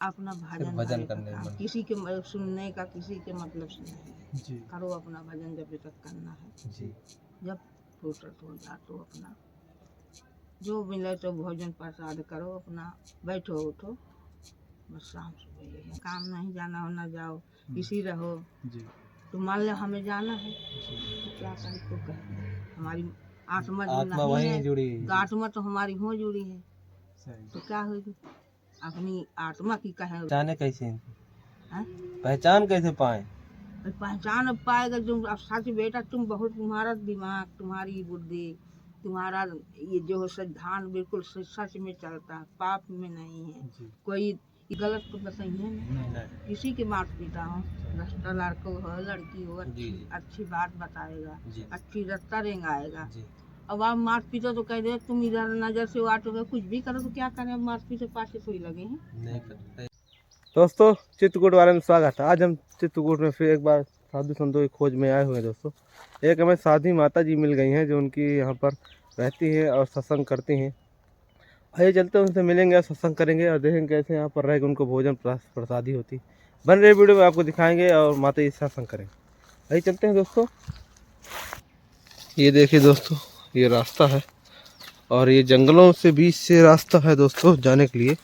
अपना सिर्फ भजन भजन करे का करने काम, में। किसी के सुनने का किसी के मतलब से नहीं। जी करो अपना भजन जब तक करना है। जी जब फुर्सत हो जा तो अपना जो मिले तो भोजन प्रसाद करो, अपना बैठो उठो, बस शाम सुबह यही है। काम नहीं जाना हो ना जाओ, इसी रहो। जी तो मान लो हमें जाना है जी तो क्या करें, तो कहें हमारी आत्मा जो आत्मा नहीं वहीं है, जुड़ी है। तो आत्मा तो हमारी हो जुड़ी है, सही। तो क्या होगी अपनी आत्मा की कहे पहचाने कैसे इनको? हैं? पहचान कैसे पाए? और पहचान अब पाएगा तुम। अब सच बेटा तुम बहुत, तुम्हारा दिमाग, तुम्हारी बुद्धि, तुम्हारा ये जो सिद्धांत बिल्कुल सच में चलता है, पाप में नहीं है। जी कोई गलत तो नहीं है ना। नहीं किसी के माता पिता हो, रास्ता लड़का हो लड़की हो, जी अच्छी जी अच्छी बात बताएगा, जी अच्छी रास्ता रेंगाएगा। जी अब आप माता पिता तो कह दे तुम इधर नजर से वाटो, कुछ भी करो तो क्या करें, अब माता पिता पास थोड़ी लगे हैं। नहीं करते। दोस्तों, चित्रकूट वाले में स्वागत है। आज हम चित्रकूट में फिर एक बार साधु संतों की खोज में आए हुए हैं। दोस्तों, एक हमें साधी माता जी मिल गई हैं जो उनकी यहाँ पर रहती हैं और सत्संग करती हैं। आइए चलते हैं, उनसे मिलेंगे और सत्संग करेंगे और देखेंगे कैसे यहाँ पर रह के उनको भोजन प्रसादी होती। बन रही वीडियो में आपको दिखाएंगे और माता जी से सत्संग करेंगे। आइए चलते हैं दोस्तों। ये देखिए दोस्तों, ये रास्ता है और ये जंगलों से बीच से रास्ता है दोस्तों जाने के लिए,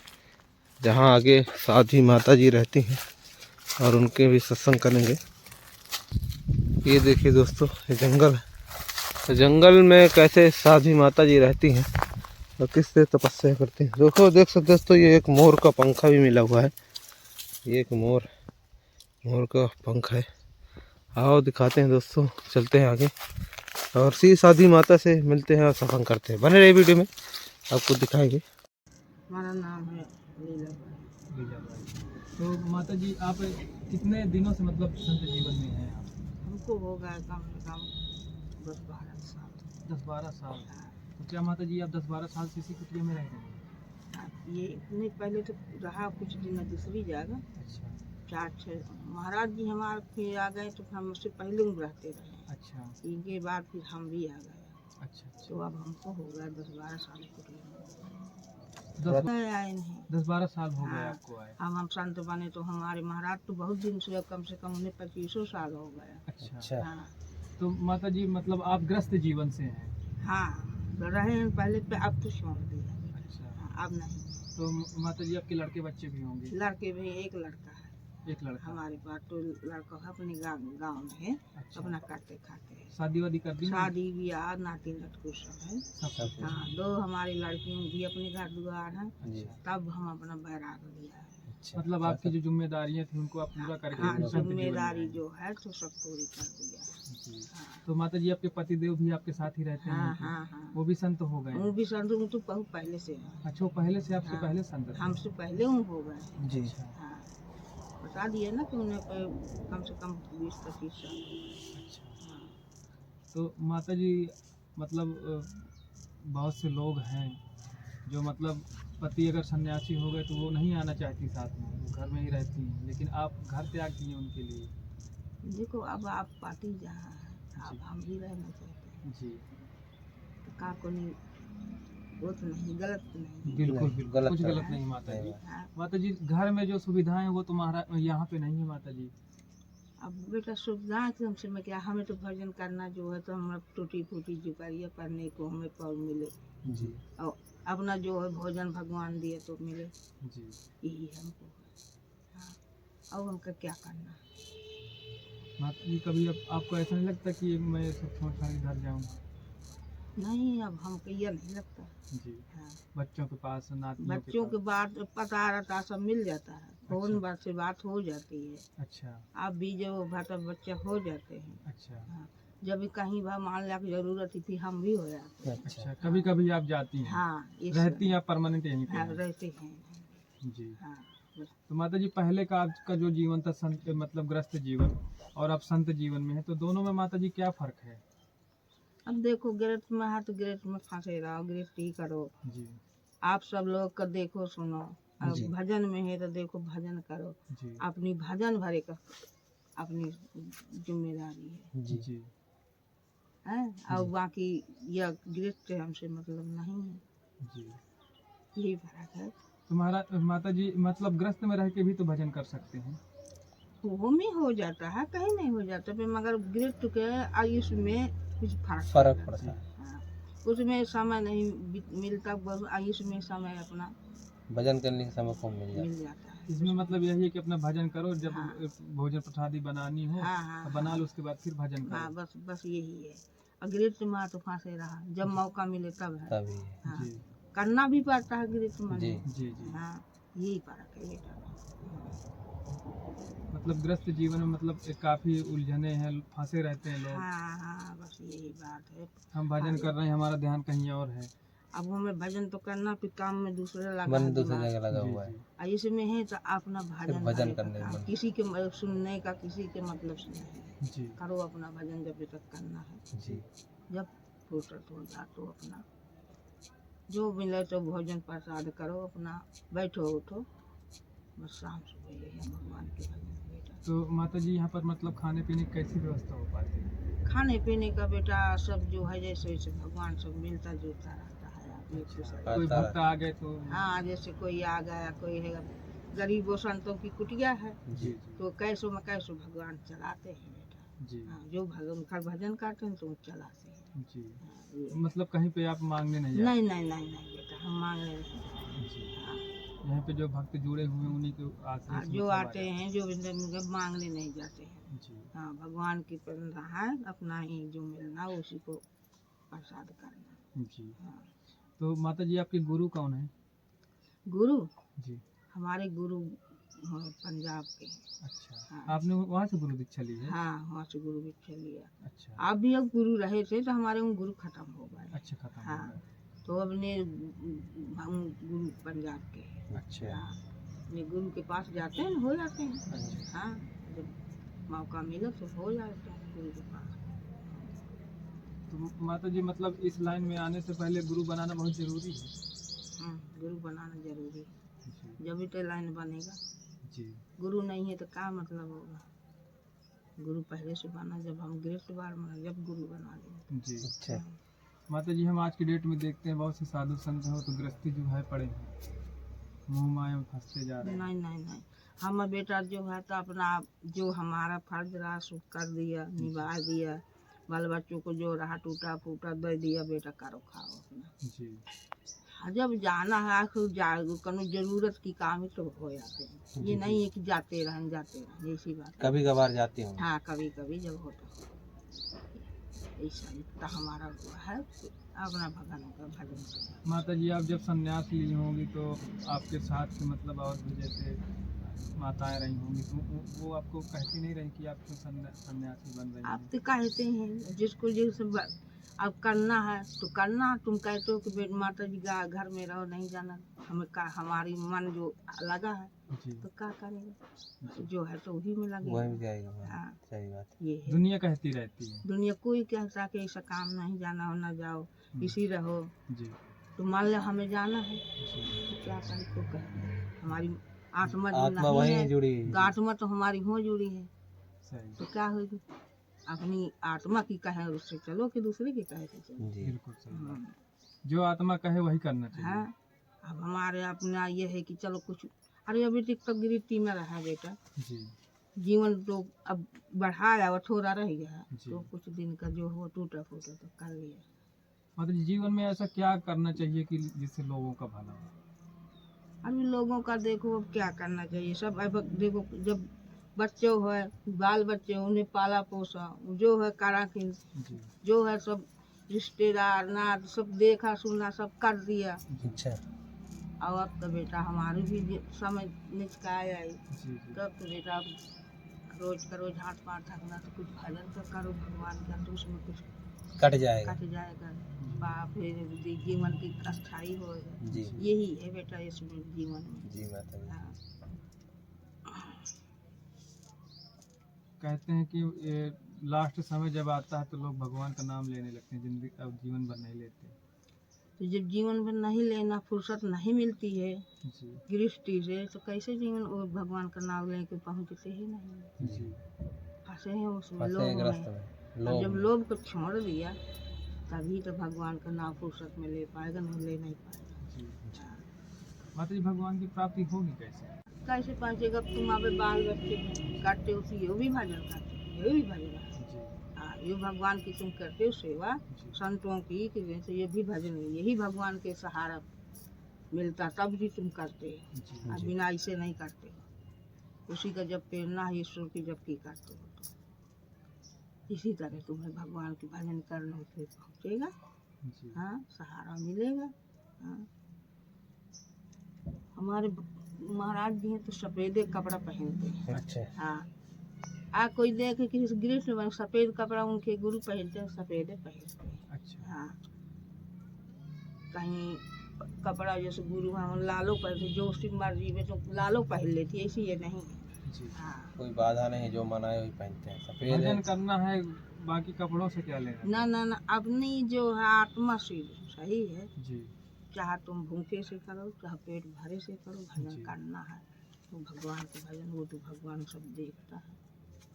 जहाँ आगे साधी माता जी रहती हैं और उनके भी सत्संग करेंगे। ये देखिए दोस्तों, ये जंगल है। जंगल में कैसे साधी माता जी रहती हैं और किस तरह तपस्या करती हैं। दोस्तों देख सकते हैं दोस्तों, ये एक मोर का पंखा भी मिला हुआ है। ये एक मोर का पंख है। आओ दिखाते हैं दोस्तों, चलते हैं आगे और सी साधी माता से मिलते हैं और सत्संग करते हैं। बने रहे वीडियो में, आपको दिखाएंगे। हमारा नाम है लीला। लीलाबाई। तो माता जी आप कितने दिनों से मतलब संत जीवन में हैं आप? हमको हो गया कम से कम 10-12 साल। 10-12 साल। तो क्या माता जी आप 10-12 साल से इसी कुटिया में रह रहे हैं? ये इतने पहले तो रहा कुछ दिन दूसरी जगह, अच्छा 4-6 महाराज जी हमारे फिर आ गए, तो हम उससे पहले हम रहते रहे। अच्छा इनके बाद फिर हम भी आ गए, अच्छा तो अब हमको हो गया 10-12 साल कुटिया में। 10 आए नहीं। 10-12 साल हो गए हाँ, आपको आए। हम संत बने तो हमारे महाराज तो बहुत दिन से कम उन्हें 25 साल हो गया। अच्छा हाँ तो माता जी मतलब आप ग्रस्त जीवन से हैं? हाँ, तो रहे हैं पहले पे, अब तो छोड़ दिया। अच्छा हाँ, अब नहीं। तो माता जी आपके लड़के बच्चे भी होंगे? लड़के भी एक लड़का है एक लड़का। हमारे पास, तो लड़का अपने गाँव में है, अच्छा अपना करते खाते हैं। शादी वादी कर दी? शादी ब्याह नाती नटकू सब है। सब हाँ, 2 हमारी लड़कियों भी अपने घर द्वार है, अच्छा। तब हम अपना बैराग लिया है। मतलब आपकी जो जिम्मेदारियां थी उनको आप पूरा करके हाँ, संत जीवन में जिम्मेदारी आए। जो है तो सब पूरी कर दिया। जी। हाँ तो माता जी आपके पतिदेव भी आपके साथ ही रहते हाँ हैं कि? हाँ हाँ, वो भी संत हो गए वो हैं? भी संत, वो तो बहुत पहले से है। अच्छा वो पहले से आपसे हाँ, पहले संत थे? हमसे पहले वो हो गए। जी अच्छा हाँ, बता दिए ना कि उन्हें कम से कम 20-25 साल हो गए। अच्छा। हाँ। तो माता जी मतलब बहुत से लोग हैं जो मतलब पति अगर सन्यासी हो गए तो वो नहीं आना चाहती साथ में, वो घर में ही रहती हैं, लेकिन आप घर त्याग किए उनके लिए। देखो अब आप पार्टी जहाँ है, अब जी। हम भी रहना चाहते हैं, जी तो का को नहीं, वो तो नहीं, गलत तो नहीं। बिल्कुल नहीं, बिल्कुल गलत कुछ है। गलत नहीं माता जी। हाँ, माता जी घर में जो सुविधाएं हैं वो तुम्हारा यहाँ पे नहीं है माता जी। अब बेटा सुविधा कम से में क्या, हमें तो भजन करना जो है तो हम टूटी फूटी जो करिए करने को हमें पर मिले, जी और अपना जो है भोजन भगवान दिए तो मिले, जी। यही हमको है। हाँ, अब हमका क्या करना। माता जी कभी अब आपको ऐसा नहीं लगता कि मैं सब छोड़ छाड़ के घर जाऊँ? नहीं, अब हमको ये नहीं लगता। जी। हाँ, बच्चों के पास, नातियों के बच्चों के पास। बाद पता रहता सब मिल जाता है, फोन अच्छा। बात से बात हो जाती है। अच्छा अब भी जो भाता बच्चा हो जाते हैं। अच्छा। हाँ, जब भी कहीं भी मान लिया कि जरूरत थी फिर हम भी हो जाते हैं। अच्छा कभी कभी आप जाती हैं? हाँ, रहती हैं आप परमानेंट यहीं पे हाँ, हैं? रहते हैं। जी। हाँ, बस। तो माता जी पहले का आपका जो जीवन था संत मतलब ग्रस्त जीवन और अब संत जीवन में है, तो दोनों में माता जी क्या फर्क है? अब देखो गिरत में है तो गिरत में फंसे रहो, गिरत ही करो। जी आप सब लोग का देखो सुनो, अब जी भजन में है तो देखो भजन करो, जी अपनी भजन भरे का अपनी जिम्मेदारी है। जी जी और बाकी यह गिरत से हमसे मतलब नहीं है, जी। यही फर्क है। तुम्हारा माता जी मतलब ग्रस्त में रह के भी तो भजन कर सकते हैं। वो में हो जाता है, कहीं नहीं हो जाता पे, मगर गृहस्थ के आयुष में कुछ फर्क फर्क पड़ पड़ता जाता है। है। हाँ, उसमें समय नहीं मिलता, बस आयुष में समय अपना भजन करने का समय कम मिल मिल जाता है। इसमें मतलब यही है कि अपना भजन करो, जब हाँ। भोजन प्रसादी बनानी हो हाँ हाँ तो बना हाँ लो, उसके बाद फिर भजन हाँ, करो। बस बस यही है। अगृहस्थ माँ तो फांसे रहा, जब मौका मिले तब है। तभी। हाँ, जी करना भी पड़ता है गृहस्थ माँ जी। में। जी जी। हाँ, यही फर्क है बेटा। मतलब ग्रस्त जीवन में मतलब काफी उलझने हैं, फंसे रहते हैं लोग। हाँ हाँ, बस यही बात है। हम भजन कर रहे हैं, हमारा ध्यान कहीं और है। अब हमें भजन तो करना, फिर काम में दूसरे लगा मन है दूसरी दिमाग। जगह लगा जी हुआ है। जी और इसमें है तो अपना भजन भजन करे का करने काम, मन। किसी के सुनने का किसी के मतलब से नहीं। जी करो अपना भजन जब तक करना है। जी। जब फुर्सत हो जा तो अपना जो मिले तो भोजन प्रसाद करो, अपना बैठो उठो, बस शाम सुबह यही है भगवान के भजन बेटा। तो माता जी यहाँ पर मतलब खाने पीने की कैसी व्यवस्था हो पाती है? खाने पीने का बेटा सब जो है जैसे वैसे भगवान सब मिलता जुलता रहता है। आप एक दूसरे कोई आता भक्त आ गए तो हाँ, जैसे कोई आ गया, कोई है गरीबों संतों की कुटिया है, जी तो कैसो में कैसो भगवान चलाते हैं बेटा। जी हाँ, जो भगवान का भजन करते हैं तो वो चलाते हैं। जी। हाँ, ये। मतलब कहीं पे आप मांगने नहीं नहीं नहीं नहीं नहीं बेटा, हम मांग रहे हैं। जाते? जी। हाँ, यहाँ पे जो भक्त जुड़े हुए हैं उन्हीं के आश्रय हाँ, से जो मतलब आ आते हैं जो मांगने नहीं जाते हैं। जी हाँ, भगवान की प्रेरणा है, अपना ही जो मिलना उसी को प्रसाद करना। जी। हाँ। तो माता जी आपके गुरु कौन है? गुरु जी। हमारे गुरु पंजाब के हैं। अच्छा, हाँ। आपने वहाँ से गुरु दीक्षा ली है? हाँ, वहाँ से गुरु दीक्षा लिया। अच्छा आप भी अब गुरु रहे थे तो हमारे वो गुरु खत्म हो गए। अच्छा, खत्म हो हाँ, गया। तो अब ने हम गुरु पंजाब के हैं। अच्छा। हाँ, अपने गुरु के पास जाते हैं, हो जाते हैं। हाँ, जब मौका मिले तो हो जाते हैं गुरु के पास। तो माता जी मतलब इस लाइन में आने से पहले गुरु बनाना बहुत जरूरी है। गुरु बनाना जरूरी है, जी जब तो लाइन बनेगा। जी गुरु नहीं है तो क्या मतलब होगा। गुरु पहले से बना, जब हम गृहस्थ बार बना, जब गुरु बना लेंगे। जी। अच्छा। माता जी हम आज की डेट में देखते हैं बहुत से साधु संत हो तो गृहस्थी जो है पड़े हैं, मुँह माया में फंसते जा रहे हैं। नहीं नहीं नहीं, हम बेटा जो है तो अपना जो हमारा फर्ज रहा सो कर दिया, निभा दिया। बाल बच्चों को जो रहा टूटा फूटा दे दिया, बेटा करो खाओ अपना। जी हाँ, जब जाना है आखिर जाओ, कनो जरूरत की काम है तो हो जाते हैं। ये नहीं है कि जाते रहें ऐसी बात है। कभी कभार जाते हो? हाँ, कभी कभी जब होता हो, ऐसा इतना हमारा हुआ है, अपना भगवान का भजन करना। माता जी आप जब संन्यास ली होंगी तो आपके साथ के मतलब और भी जैसे माताएं रही होंगी तो वो आपको कहती नहीं रही कि आप क्यों सन्यासी बन रही आप हैं? तो कहते हैं जिसको जैसे अब करना है तो करना। तुम कहते हो कि बेट माता जी घर में रहो, नहीं जाना, हमें का हमारी मन जो लगा है जी तो क्या करेगा, जो है तो वही में वही लगेगा। जाएगा। हाँ, सही बात है। ये है। दुनिया कहती रहती है। दुनिया कोई कहता कि ऐसा काम नहीं, जाना हो ना जाओ, इसी रहो। जी तो मान लो हमें जाना है जी तो क्या करें, को कहें। हमारी आत्मा जो आत्मा नहीं वहीं है जुड़ी तो आत्मा तो हमारी हो जुड़ी है, सही। तो क्या होगी। अपनी आत्मा की कहे उससे चलो कि दूसरे की कहे से चलो। जी। बिल्कुल सही बात। जो आत्मा कहे वही करना चाहिए। हाँ, अब हमारे अपना ये है कि चलो कुछ, अरे अभी तक तो गिरती में रहा बेटा, जी जीवन तो अब बढ़ाया और थोड़ा रह गया, जी। तो कुछ दिन का जो हो टूटा फूटा तो कर लिया। मतलब जीवन में ऐसा क्या करना चाहिए कि जिससे लोगों का भला हो? अभी लोगों का देखो अब क्या करना चाहिए। सब अब देखो, जब बच्चे हो बाल बच्चे हो, उन्हें पाला पोसा, जो है करा कि जी जो है सब रिश्तेदार नात सब देखा सुना सब कर दिया। अच्छा। और अब तो बेटा हमारी भी समय निचकाए आई, जी जी तब तो बेटा रोज का रोज हाथ पाँव थकना, तो कुछ भजन तो करो भगवान का, तो उसमें कुछ कट जाएगा। कट जाएगा। बाप फिर जीवन की अस्थाई होएगा। जी यही है बेटा इसमें जीवन में। जी माता जी। हाँ, कहते हैं कि लास्ट समय जब आता है तो लोग भगवान का नाम लेने लगते हैं, जिंदगी अब जीवन भर नहीं लेते। तो जब जीवन भर नहीं लेना, फुर्सत नहीं मिलती है जी गृहस्थी से, तो कैसे जीवन वो भगवान का नाम लेके पहुँचते ही नहीं। जी। फंसे हैं उसमें, फंसे लोभ ग्रस्त में। में। और जब लोग। लोभ को छोड़ दिया तभी तो भगवान का नाम फुर्सत में ले पाएगा, नहीं ले नहीं पाएगा। जी। हाँ, माता जी भगवान की प्राप्ति होगी कैसे? कैसे पहुँचेगा? तुम अबे बाल बच्चे काटते हो तो ये भी भजन करते हो, ये भी भजन है। जी हाँ, ये भगवान की तुम करते हो सेवा जी संतों की, कि जैसे ये भी भजन है, यही भगवान के सहारा मिलता तब भी तुम करते हो। जी अब बिना ऐसे नहीं करते हो। उसी का जब प्रेरणा है ईश्वर की जब की करते हो तो इसी तरह तुम्हें भगवान की भजन करने से पहुँचेगा। जी हाँ, सहारा मिलेगा। हाँ, हमारे महाराज जी हैं तो सफेदे कपड़ा पहनते हैं। अच्छा। हाँ, कोई देखे कि ग्रीष्म में सफेद कपड़ा उनके गुरु पहनते हैं, सफेदे पहनते हैं। अच्छा हाँ, कहीं कपड़ा जैसे गुरु हम लालो पहनते, जो उसकी मर्जी में तो लालो पहन लेती है, ऐसी ये नहीं है। जी। हाँ, कोई बाधा नहीं, जो मनाए वही पहनते हैं। सफेद है। भजन करना है, बाकी कपड़ों से क्या लेना? ना ना ना, अपनी जो है आत्मा से सही है। जी चाहे तुम भूखे से करो, चाहे पेट भरे से करो, भजन जी। करना है तो भगवान के भजन, वो तो भगवान सब देखता है।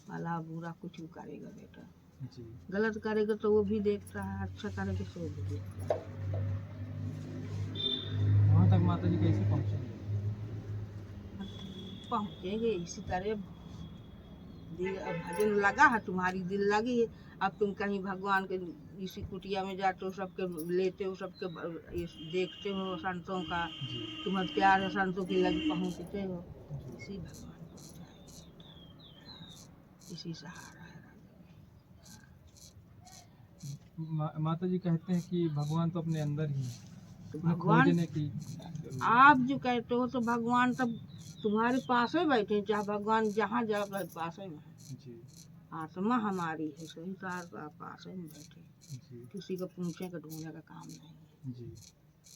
भला बुरा कुछ भी करेगा बेटा, जी गलत करेगा तो वो भी देखता है, अच्छा करेगा तो वो भी देखता है। वहाँ तक माता जी कैसे पहुँचेंगे? पहुँचेंगे इसी तरह। अब भजन लगा है, तुम्हारी दिल लगी है। अब तुम कहीं भगवान के इसी कुटिया में जाते हो, सबके लेते हो, सबके देखते हो संतों का, जी तुम्हें प्यार है संतों की लगी, पहुँचते हो। जी। इसी भगवान पहुँचाएंगे, इसी सहारा है। माता जी कहते हैं कि भगवान तो अपने अंदर ही है, तो उन्हें भगवान, खोजने की आप जो कहते हो तो भगवान तब तुम्हारे पास ही बैठे हैं, चाहे भगवान जहाँ जाओ पास ही में है। जी आत्मा हमारी है, सही तो आप पास ही में बैठे, जी किसी को पूछने का ढूंढने का काम नहीं है। जी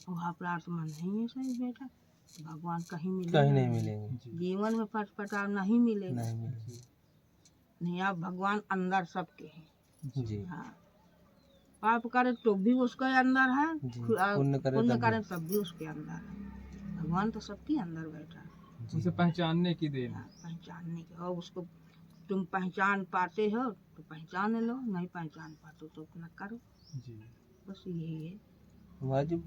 वहाँ पर आत्मा नहीं है सही बेटा, तो भगवान कहीं कहीं नहीं मिलेगा? मिलेंगे। जी जीवन में पटपटा नहीं मिलेगा। नहीं मिलेंगे। नहीं, आप भगवान अंदर सबके हैं। जी हाँ, पाप करे तो भी उसके अंदर है, जी। पुण्य करे पुण्य तब करे तब भी उसके अंदर है। भगवान तो सबके अंदर बैठा है। जी। उसे पहचानने की देन है। हाँ, पहचानने के, और उसको तुम पहचान पाते हो तो पहचान लो, नहीं पहचान पाते तो अपना करो, जी बस यही है।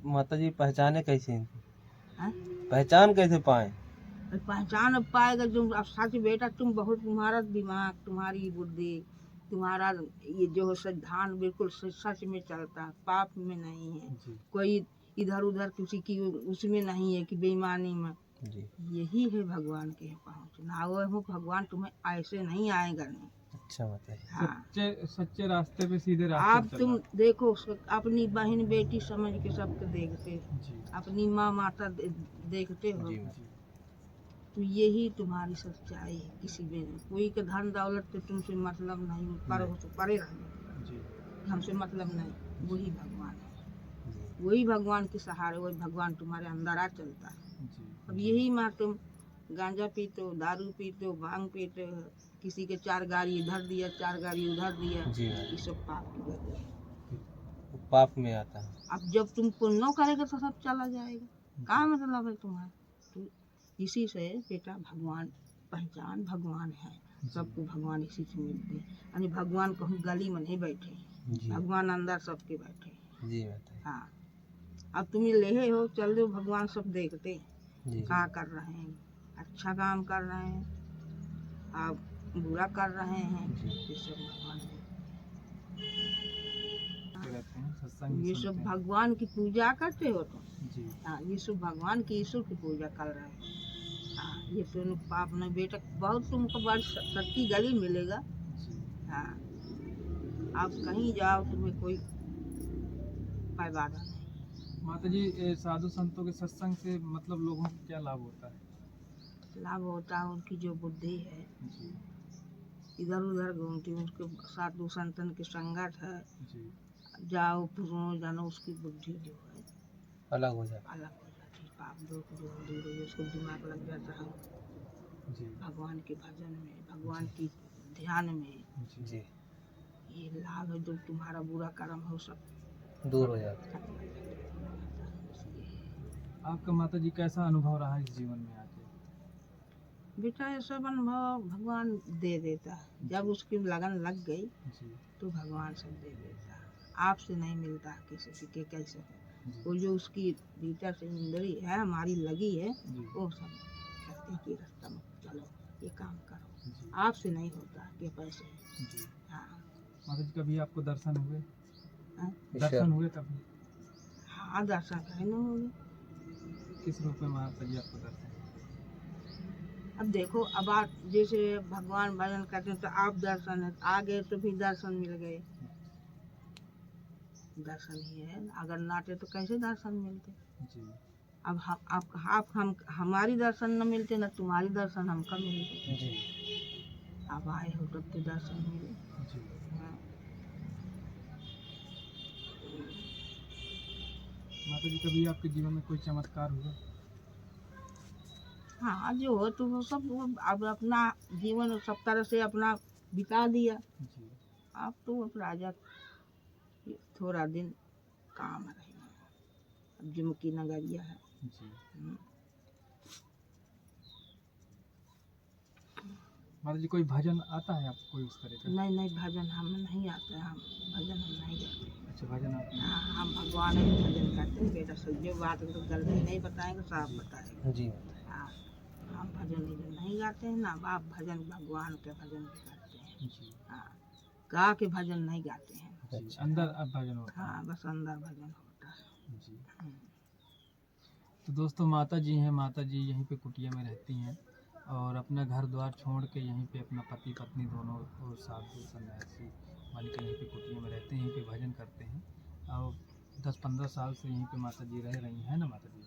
माता जी पहचाने कैसे इनको? हाँ? पहचान कैसे पाए? और पहचान अब पाएगा तुम, अब सच बेटा तुम बहुत, तुम्हारा दिमाग, तुम्हारी बुद्धि, तुम्हारा ये जो सिद्धांत बिल्कुल सच में चलता है, पाप में नहीं है, जी कोई इधर उधर किसी की उसमें नहीं है कि बेईमानी में। जी। यही है भगवान के यहाँ पहुँचना। वो भगवान तुम्हें ऐसे नहीं आएगा नहीं। अच्छा माता जी। हाँ, सच्चे सच्चे रास्ते पे, सीधे रास्ते आप पे तुम चलना। देखो अपनी बहन बेटी समझ के सबके देखते हो, जी अपनी माँ माता देखते हो, जी जी तो यही तुम्हारी सच्चाई है। किसी में नहीं, कोई के धन दौलत से तुमसे मतलब नहीं, पर हो तो परे रहने, जी हमसे मतलब नहीं। वही भगवान है, जी वही भगवान के सहारे, वही भगवान तुम्हारे अंदर आ चलता है। जी अब यही माँ तुम गांजा पीते हो, दारू पीते हो, भांग पीते हो, किसी के 4 गाड़ी इधर दिया, 4 गाड़ी उधर दिया, जी। ये सब पाप की गति है। वो पाप में आता है। अब जब तुम पुण्य करेगा तो सब चला जाएगा, कहाँ मतलब है तुम्हारा? तो इसी से बेटा भगवान पहचान, भगवान है, सबको भगवान इसी से मिलते हैं। यानी भगवान कहीं गली में नहीं बैठे, जी भगवान अंदर सबके बैठे हैं। जी माता जी। हाँ, अब तुम ये लेहे हो, चल रहे हो, भगवान सब देखते हैं जी क्या कर रहे हैं, अच्छा काम कर रहे हैं, आप बुरा कर रहे हैं, जी। ये सब भगवान देखते रहते हैं, हैं। सत्संग ये सुनते सब हैं। भगवान की पूजा करते हो तुम। जी हाँ, ये सब भगवान की, ईश्वर की पूजा कर रहे हैं। हाँ, ये तुम पाप नहीं बेटा, बहुत तुमको बड़ी सच्ची गली मिलेगा। जी हाँ, आप कहीं जाओ तुम्हें कोई फायदा नहीं। माता जी, साधु संतों के सत्संग से मतलब लोगों को क्या लाभ होता है? लाभ होता है उनकी जो बुद्धि है जी इधर उधर घूमती, उसके साधु संतन की संगत है, जी जाओ पुरो जानो, उसकी बुद्धि जो है अलग हो जाता अलग हो जाती है। पाप दोष जो है दूर हो, उसको दिमाग लग जाता है जी भगवान के भजन में, भगवान की ध्यान में। जी है। जी। ये लाभ है, जो तुम्हारा बुरा कर्म हो सब दूर हो जाता है। खत्म हो जाता है। बस ये है। आपका माता जी कैसा अनुभव रहा इस जीवन में आके? बेटा ये सब अनुभव भगवान दे देता है, जब उसकी लगन लग गई जी तो भगवान सब दे देता है। आपसे नहीं मिलता किसी के कैसे, वो जो उसकी भीतर से इंद्री है हमारी लगी है, जी वो सब कहते हैं कि रास्ता में चलो ये काम करो, जी आपसे नहीं होता ये पैसे। जी। हाँ माता जी कभी आपको दर्शन हुए? हाँ? दर्शन हुए कभी? हाँ दर्शन कहीं न होंगे। किस रूप में माता जी आपको दर्शन? अब देखो अब आप जैसे भगवान भजन करते हैं तो आप दर्शन है, आ गए तो भी दर्शन मिल गए, दर्शन ही है। अगर नाटे तो कैसे दर्शन मिलते। जी अब हम हमारी दर्शन न मिलते न तुम्हारी दर्शन हमका मिलते। जी आप आए हो तब तो दर्शन मिले। जी। हाँ। माता जी कभी आपके जीवन में कोई चमत्कार हुआ? हाँ जो हो तो वो सब वो अब अपना जीवन सब तरह से अपना बिता दिया। जी अब तो अब राजा थोड़ा दिन काम रहे, अब जिमकी नगरिया है। जी। हम्म। माता जी कोई भजन आता है आपको कोई उस तरह का? नहीं नहीं भजन हम नहीं आते हैं, हम भजन हम नहीं करते। अच्छा भजन आप नहीं? हाँ हम भगवान के भजन करते हैं बेटा, सब जो बात तो गलती नहीं बताएंगे साफ बताएंगे। जी हाँ हम भजन नहीं गाते हैं ना, आप भजन भगवान के भजन भी करते हैं। जी हाँ गा के भजन नहीं गाते हैं। जी। अंदर अब भजन होता हाँ बस अंदर भजन होता है। है। जी। हम्म। तो दोस्तों माता जी हैं, माता जी यहीं पे कुटिया में रहती हैं और अपना घर द्वार छोड़ के यहीं पे अपना पति पत्नी दोनों और साधु सन्यासी बन के यहीं पे कुटिया में रहते हैं, यहीं पे भजन करते हैं। और 10-15 साल से यहीं पे माता जी रह रही हैं ना माता जी?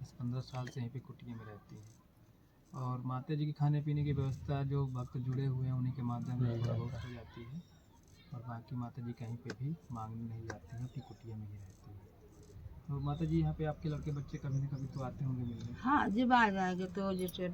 10-15 साल से यहीं पे कुटिया में रहती हैं। और माता जी की खाने पीने की व्यवस्था जो भक्त जुड़े हुए हैं उन्हीं के माध्यम से थोड़ा बहुत हो जाती है, और बाकी माता जी कहीं पे भी मांगने नहीं जाती हैं, अपनी कुटिया में ही रहती हैं। तो माता जी यहाँ पे आपके लड़के बच्चे कभी न कभी तो आते होंगे मिलने? हाँ जब आ जाएंगे तो जैसे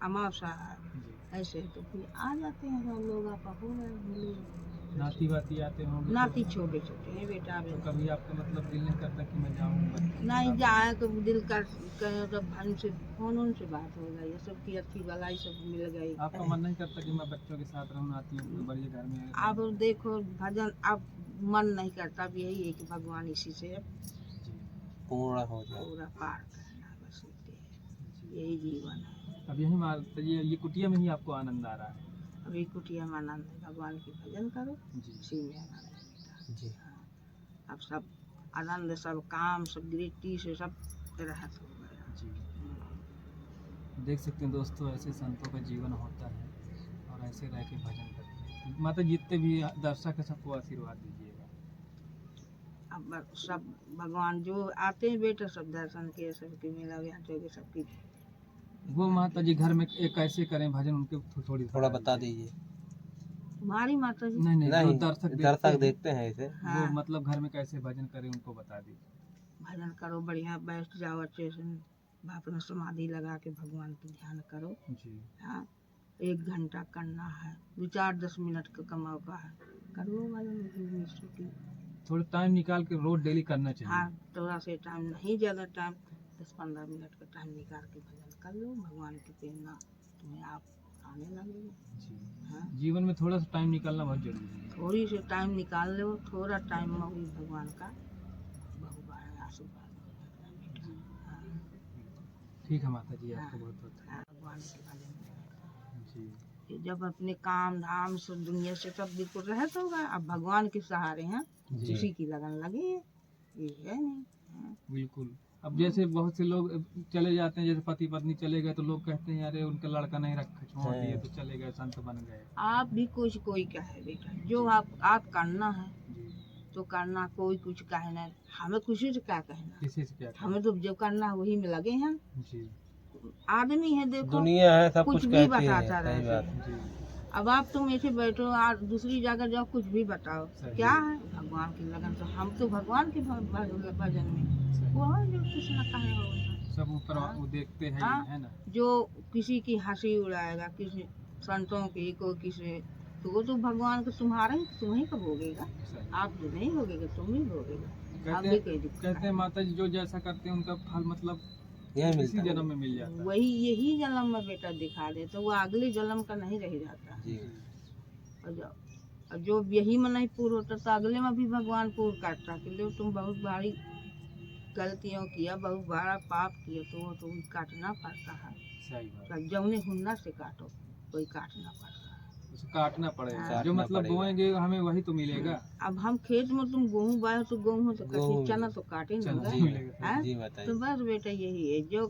अमावसा है जी। ऐसे तो फिर आ जाते हैं सब लोग, आप हो गए मिले। नाती वाती आते होंगे नाती तो? छोटे छोटे हैं बेटा अभी तो कभी आपका मतलब दिल नहीं करता कि मैं जाऊँ बच्चों के नहीं साथ? जाए तो दिल कर कहे तो भाई से फोन उनसे बात हो गई, सबकी अच्छी भलाई सब मिल गई। आपका मन नहीं करता कि मैं बच्चों के साथ रहूँ, नातियों के बड़े घर में? अब देखो भजन अब मन नहीं करता, अब यही है कि भगवान इसी से जी पूरा हो जाए। पूरा पार करना है, बस जी। यही जीवन है। अब यही माता जी ये कुटिया में ही आपको आनंद आ रहा है? अभी कुटिया में आनंद है, भगवान की भजन करो जी इसी में आनंद है बेटा। जी हाँ, अब सब आनंद सब काम सब गृहस्थी से सब रहत हो गया। जी। देख सकते हैं दोस्तों ऐसे संतों का जीवन होता है और ऐसे रह के भजन करते हैं। माता जितने भी दर्शक है सबको आशीर्वाद दीजिएगा। अब सब भगवान जो आते हैं बेटा सब दर्शन के सबके मेला व्याचो के सबकी। वो माता जी घर में एक कैसे करें भजन उनके थोड़ा बता दीजिए। तुम्हारी माता जी नहीं जो नहीं दर्शक देखते हैं इसे। हाँ वो मतलब घर में कैसे भजन करें उनको बता दीजिए। भजन करो बढ़िया, बैठ जाओ अच्छे से, अपना समाधि लगा के भगवान की ध्यान करो। जी हाँ 1 घंटा करना है, 2-4-10 मिनट का कमाओ का है, करो भजन। थोड़ा टाइम निकाल के रोज डेली करना चाहिए। हाँ थोड़ा से टाइम नहीं, ज़्यादा टाइम 10-15 मिनट का टाइम निकाल के भजन कर लो, भगवान की प्रेरणा तुम्हें आप आने लगेगी। जी। हाँ जीवन में थोड़ा सा टाइम निकालना बहुत जरूरी है। थोड़ी से टाइम निकाल लो, थोड़ा टाइम में भी भगवान का बहुबार आशीर्वाद हो जाता है बेटा। हाँ ठीक है माता जी हाँ, आपको बहुत बहुत हाँ, भगवान के भजन में जी कि जब अपने काम धाम से दुनिया से सब बिल्कुल रहत होगा, अब भगवान के सहारे हैं, जी उसी की लगन लगी है, ये है नहीं। हाँ, बिल्कुल। अब जैसे बहुत से लोग चले जाते हैं, जैसे पति पत्नी चले गए तो लोग कहते हैं अरे उनका लड़का नहीं रखा, छोड़ दिए तो चले गए, संत बन गए। आप भी कुछ कोई कहे बेटा, जो आप करना है जी तो करना, कोई कुछ कहे ना, हमें किसी से क्या कहना, किसी से क्या हमें तो जो करना है वही में लगे हैं। जी आदमी है देखो दुनिया है सब कुछ कुछ भी कहती है, बताता सही रहता बात है। जी अब आप तुम ऐसे बैठो और दूसरी जगह जाओ कुछ भी बताओ, सही। क्या है भगवान की लगन, तो हम तो भगवान के भजन में सही। वो है जो कुछ न कहे होगा। सब ऊपर हाँ। वो देखते हैं हाँ। है ना? जो किसी की हंसी उड़ाएगा, किसी संतों की कोई किसी, तो वो तो भगवान को तुम ही को भोगेगा, सही। आप तो नहीं भोगेगा, तुम ही भोगेगा। आप कहते भी कोई दिक्कत कहते हैं माता जी जो जैसा करते हैं उनका फल मतलब यही इसी मिलता है। जन्म में मिल जाता है। वही यही जन्म में बेटा दिखा दे तो वो अगले जन्म का नहीं रह जाता। जी और जो यही में नहीं पूर्ण होता तो अगले में भी भगवान पूर्ण करता कि लो तुम बहुत भारी गलतियों किया, बहुत बड़ा पाप किया तो वो तो काटना पड़ता है। सही बात, तो जौने हुन्नर से काटो, कोई काटना पड़ता है। उसे काटना पड़ेगा, हाँ। जो मतलब बोएंगे हमें वही तो मिलेगा। अब हम खेत में तुम गेहूँ बायो तो गेहूँ तो गेहूं कटे, चना तो काटे चना नहीं जी गए। मिलेगा। हैं? जी तो बताइए। बस बेटा यही है, जो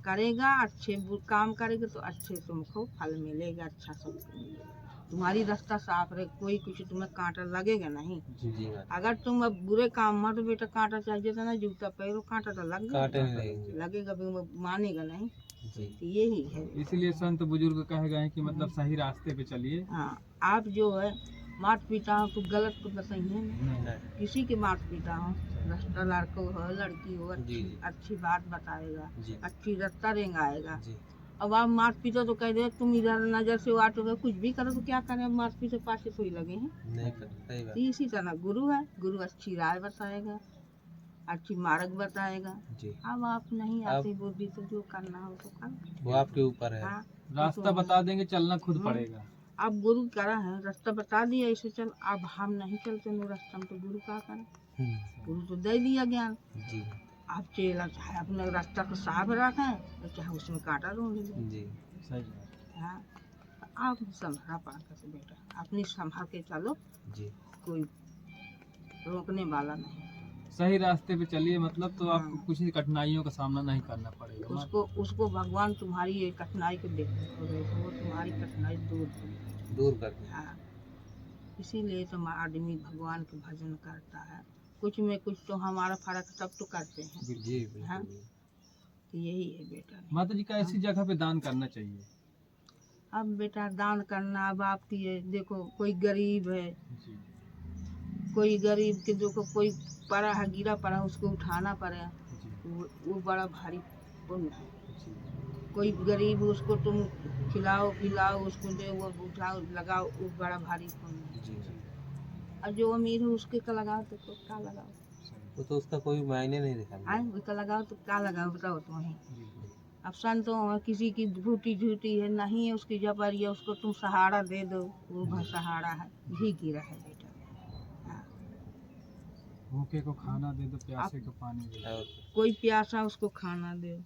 करेगा अच्छे काम करेगा तो अच्छे तुमको फल मिलेगा, अच्छा सब मिलेगा। तुम्हारी रास्ता साफ रहे, कोई कुछ तुम्हें कांटा लगेगा नहीं। जी जी बात। अगर तुम अब बुरे काम मत बेटा कांटा चाहिए था ना, जूता पैरों कांटा तो लग काटे जाएगा, नहीं लगेंगे। लगेगा भी वो मानेगा नहीं। जी तो यही है। इसीलिए संत बुजुर्ग कहे गए हैं कि मतलब सही रास्ते पे चलिए। हाँ, आप जो है माता पिता हो तो गलत तो बताइए ना, नहीं। किसी के माता पिता हो, रास्ता लड़को हो लड़की हो, जी, अच्छी जी। अच्छी बात बताएगा, जी अच्छी रास्ता रेंगाएगा। जी अब आप माता पिता तो कह दे तुम इधर नजर से वाटो गए, कुछ भी करो तो क्या करें, अब माता पिता पास थोड़ी लगे हैं। नहीं कर सही बात। तो इसी तरह गुरु है, गुरु अच्छी राय बताएगा, अच्छी मार्ग बताएगा। जी अब आप नहीं अब आती बुद्धि तो जो करना हो तो कर। वो आपके ऊपर है। हाँ, रास्ता बता देंगे, चलना खुद पड़ेगा। अब गुरु करा है, रास्ता बता दिया ऐसे चल, अब हम नहीं चलते नो रास्ता में तो गुरु क्या करे, गुरु तो दे दिया ज्ञान। जी आप चेला चाहे अपने रास्ता को साफ रखें तो चाहे उसमें कांटा ढूंढ लें। जी सही बात। हाँ, तो आप संभाला पा कर बेटा, अपनी संभाल के चलो, जी कोई रोकने वाला नहीं। सही रास्ते पे चलिए, मतलब तो हाँ। आपको कुछ कठिनाइयों का सामना नहीं करना पड़ेगा। उसको भगवान तुम्हारी ये कठिनाई को देखते हो गए तो वो तुम्हारी कठिनाई दूर करेगा। दूर कर दिया। हाँ, इसीलिए तो आदमी भगवान के भजन करता है, कुछ में कुछ तो हमारा फर्क तब तो करते हैं। जी हाँ, बिल्कुल। तो यही है बेटा। माता जी का ऐसी जगह पे दान करना चाहिए। अब बेटा दान करना, अब आपकी ये देखो कोई गरीब है, जी कोई गरीब के देखो कोई पड़ा है, गिरा पड़ा, उसको उठाना पड़े, जी वो बड़ा भारी पुण्य है। जी कोई गरीब उसको तुम खिलाओ पिलाओ, उसको दे, वो उठाओ लगाओ, वो बड़ा भारी पुण्य है। जी और जो अमीर है उसके का लगाओ तो क्या लगाओ, वो तो उसका कोई मायने नहीं दिखा। है उसका लगाओ तो क्या लगाओ बताओ तुम्हें। जी अब संतों है, किसी की झूठी झूठी है, नहीं है उसकी जबरी है, उसको तुम सहारा दे दो, वो जी। सहारा है, यही गिरा है बेटा। हाँ, भूखे को खाना दे दो, प्यासे को पानी दे दो। और कोई प्यासा उसको खाना दो,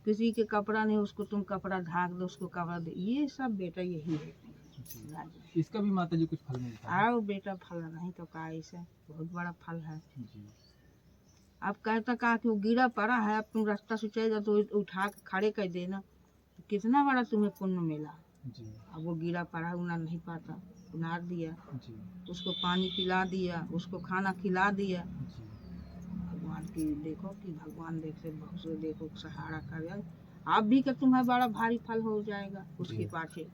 किसी के कपड़ा नहीं उसको तुम कपड़ा ढाक दो, उसको कपड़ा दो, ये सब बेटा यही है जी। राजी। इसका भी माता जी कुछ फल मिलता है। आओ बेटा, फल नहीं तो का, ऐसे बहुत बड़ा फल है। जी अब कहता कहा कि वो गिरा पड़ा है, अब तुम रास्ता से चले जाओ तो उठा के खड़े कर देना, कितना बड़ा तुम्हें पुण्य मिला। जी अब वो गिरा पड़ा उना नहीं पाता, उनार दिया, जी उसको पानी पिला दिया, उसको खाना खिला दिया। जी भगवान की देखो कि भगवान देखते बहुत से देखो सहारा कर, आप भी का तुम्हें बड़ा भारी फल हो जाएगा उसके जी। पाछे।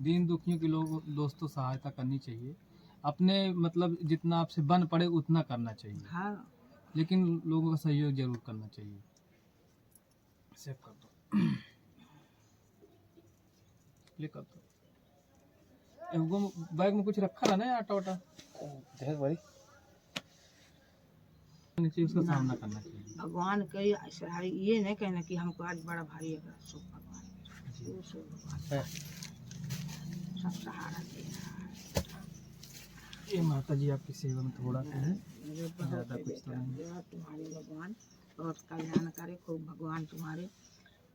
दीन दुखियों के लोग दोस्तों सहायता करनी चाहिए, अपने मतलब जितना आपसे बन पड़े उतना करना चाहिए, हाँ, लेकिन लोगों का सहयोग जरूर करना चाहिए। सेव कर दो, ले कर दो। एगो बैग में कुछ रखा है ना आटा वाटा देख भाई नीचे, उसका सामना करना चाहिए। भगवान के ऐसा है, ये नहीं कहना कि हमको आज बड़ा भारी है, सब भगवान वो सब भगवान सब सहारा दे रहा है। ये माता जी आपकी सेवा में थोड़ा सा है, मेरे ज़्यादा बहुत कुछ तो नहीं। बेटा, तुम्हारे भगवान बहुत कल्याण करे, खूब भगवान तुम्हारे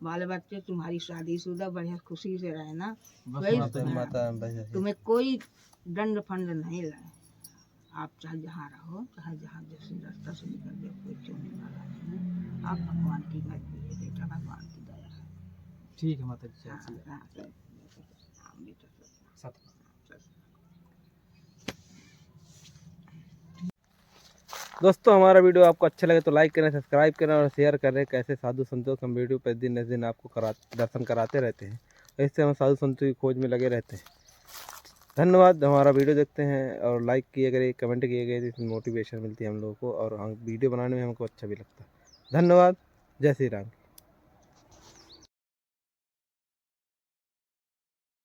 बाल बच्चे तुम्हारी शादीशुदा बढ़िया खुशी से रहे ना, बस कोई माता जी। माता बस तुम्हें कोई दंड फंड नहीं लाए, आप चाहे जहाँ रहो, चाहे जहाँ जैसे रास्ता से निकल जाओ, कोई छोड़ने वाला नहीं है। आप भगवान की मर्जी है बेटा, भगवान की दया है। ठीक है माता जी, हाँ, चलिए। हाँ, हाँ, बेटा, सत्य। दोस्तों हमारा वीडियो आपको अच्छा लगे तो लाइक करें, सब्सक्राइब करें और शेयर करें। कैसे साधु संतों का हम वीडियो प्रतिदिन आपको दर्शन कराते रहते हैं, इससे हम साधु संतों की खोज में लगे रहते हैं। धन्यवाद। हमारा वीडियो देखते हैं और लाइक किए गए, कमेंट किए गए, इसमें मोटिवेशन मिलती है हम लोगों को और हम वीडियो बनाने में हमको अच्छा भी लगता है। धन्यवाद। जय श्री राम।